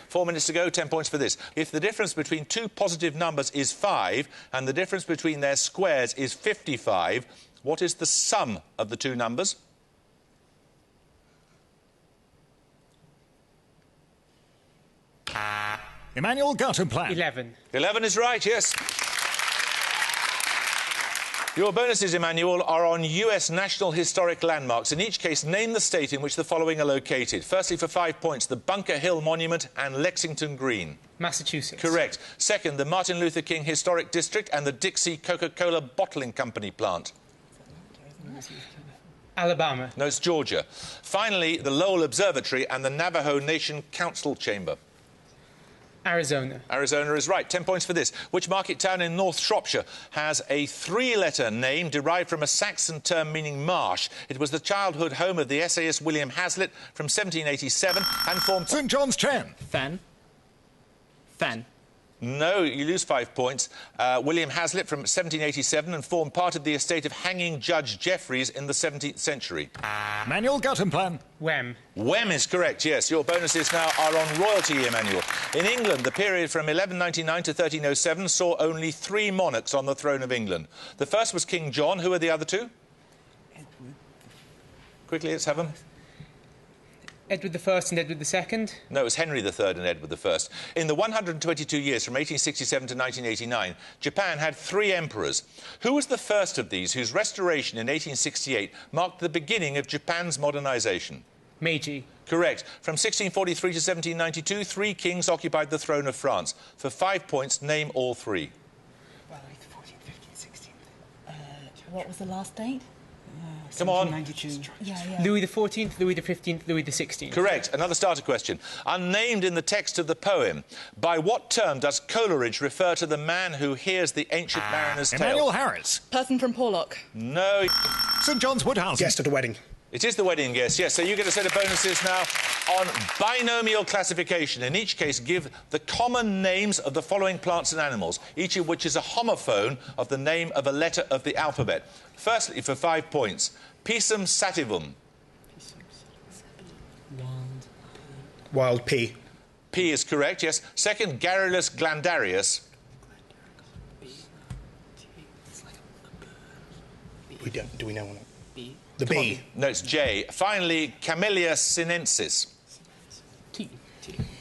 4 minutes to go, 10 points for this. If the difference between two positive numbers is 5 and the difference between their squares is 55, what is the sum of the two numbers? Emmanuel Cambridge. 11. 11 is right, yes. Your bonuses, Emmanuel, are on US National Historic Landmarks. In each case, name the state in which the following are located. Firstly, for 5 points, the Bunker Hill Monument and Lexington Green. Massachusetts. Correct. Second, the Martin Luther King Historic District and the Dixie Coca-Cola Bottling Company plant. Alabama. No, it's Georgia. Finally, the Lowell Observatory and the Navajo Nation Council Chamber. Arizona. Arizona is right. 10 points for this. Which market town in North Shropshire has a three-letter name derived from a Saxon term meaning marsh? It was the childhood home of the essayist William Hazlitt from 1787 and formed... St John's 10. Fen. No, you lose 5 points. William Hazlitt from 1787 and formed part of the estate of hanging Judge Jeffreys in the 17th century. Emmanuel Cambridge. Wem. Wem is correct, yes. Your bonuses now are on royalty, Emmanuel. In England, the period from 1199 to 1307 saw only 3 monarchs on the throne of England. The first was King John. Who are the other two? Edward. Quickly, let's have them. Edward I and Edward II? No, it was Henry III and Edward I. In the 122 years from 1867 to 1989, Japan had 3 emperors. Who was the first of these whose restoration in 1868 marked the beginning of Japan's modernisation? Meiji. Correct. From 1643 to 1792, 3 kings occupied the throne of France. For 5 points, name all 3. Well, Louis XIV, 15, 16. What was the last date? Come on. Yeah. Louis XIV, Louis XV, Louis XVI. Correct. Another starter question. Unnamed in the text of the poem, by what term does Coleridge refer to the man who hears the ancient mariner's tale? Emmanuel Harris. Person from Porlock. No. St John's Woodhouse. Guest at a wedding. It is the wedding guest, yes. So you get a set of bonuses now on binomial classification. In each case, give the common names of the following plants and animals, each of which is a homophone of the name of a letter of the alphabet. Firstly, for 5 points, Pisum sativum. Wild pea. P is correct, yes. Second, Garrulus glandarius. Do we know one? The bee. No, it's J. Finally, Camellia sinensis. T.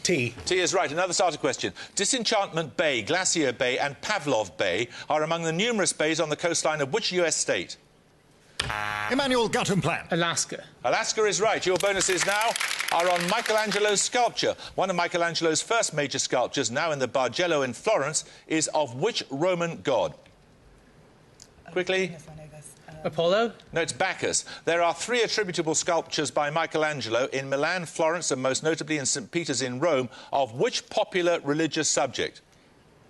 T. T is right. Another starter question. Disenchantment Bay, Glacier Bay and Pavlov Bay are among the numerous bays on the coastline of which US state? Emmanuel Cambridge. Alaska. Alaska is right. Your bonuses now are on Michelangelo's sculpture. One of Michelangelo's first major sculptures, now in the Bargello in Florence, is of which Roman god? Quickly. Yes, I know this. Apollo. No, it's Bacchus. There are 3 attributable sculptures by Michelangelo in Milan, Florence and most notably in St. Peter's in Rome of which popular religious subject?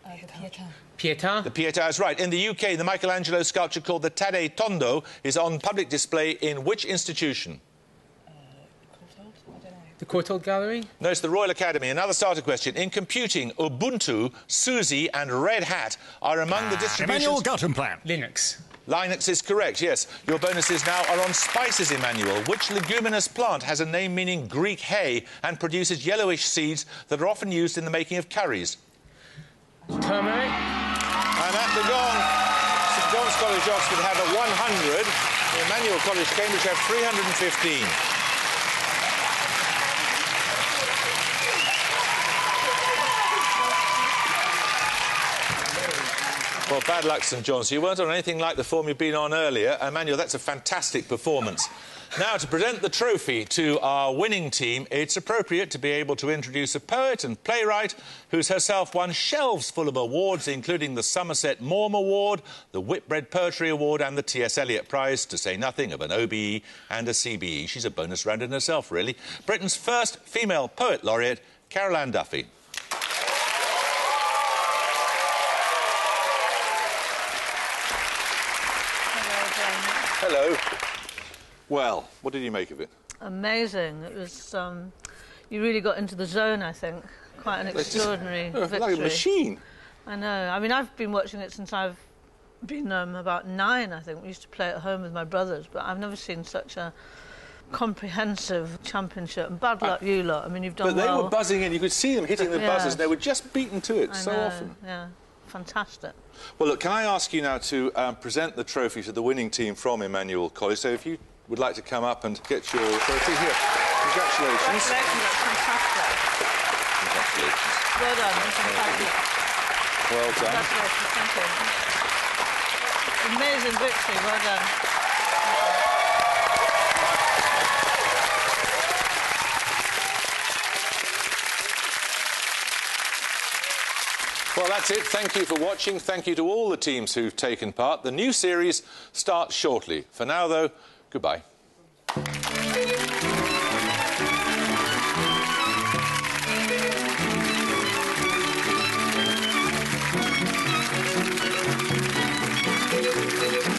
The Pietà. Pietà. The Pietà is right. In the UK, the Michelangelo sculpture called the Tade Tondo is on public display in which institution? The Courtauld Gallery. No, it's the Royal Academy. Another starter question. In computing, Ubuntu, SUSE and Red Hat are among the distributions... Emmanuel Cambridge. Linux. Linux is correct, yes. Your bonuses now are on spices, Emmanuel. Which leguminous plant has a name meaning Greek hay and produces yellowish seeds that are often used in the making of curries? Turmeric. And at the gong, St John's College, Oxford have a 100. Emmanuel College, Cambridge have 315. Well, bad luck, St John's. You weren't on anything like the form you've been on earlier. Emmanuel, that's a fantastic performance. Now, to present the trophy to our winning team, it's appropriate to be able to introduce a poet and playwright who's herself won shelves full of awards, including the Somerset Maugham Award, the Whitbread Poetry Award and the T.S. Eliot Prize, to say nothing of an OBE and a CBE. She's a bonus round in herself, really. Britain's first female poet laureate, Carol Ann Duffy. Hello. Well, what did you make of it? Amazing. It was, you really got into the zone, I think. Quite an extraordinary victory. Like a machine. I know. I mean, I've been watching it since I've been about 9, I think. We used to play at home with my brothers, but I've never seen such a comprehensive championship. And bad luck, you lot. I mean, you've done But they well. were buzzing in. You could see them hitting the buzzers. They were just beaten to it so often. Yeah, fantastic. Well, look, can I ask you now to present the trophy to the winning team from Emmanuel College? So if you would like to come up and get your trophy here. Congratulations. Congratulations, that's fantastic. Congratulations. Well done, that's fantastic. Well done. Congratulations, thank you. Amazing victory, well done. Well, that's it. Thank you for watching. Thank you to all the teams who've taken part. The new series starts shortly. For now, though, goodbye.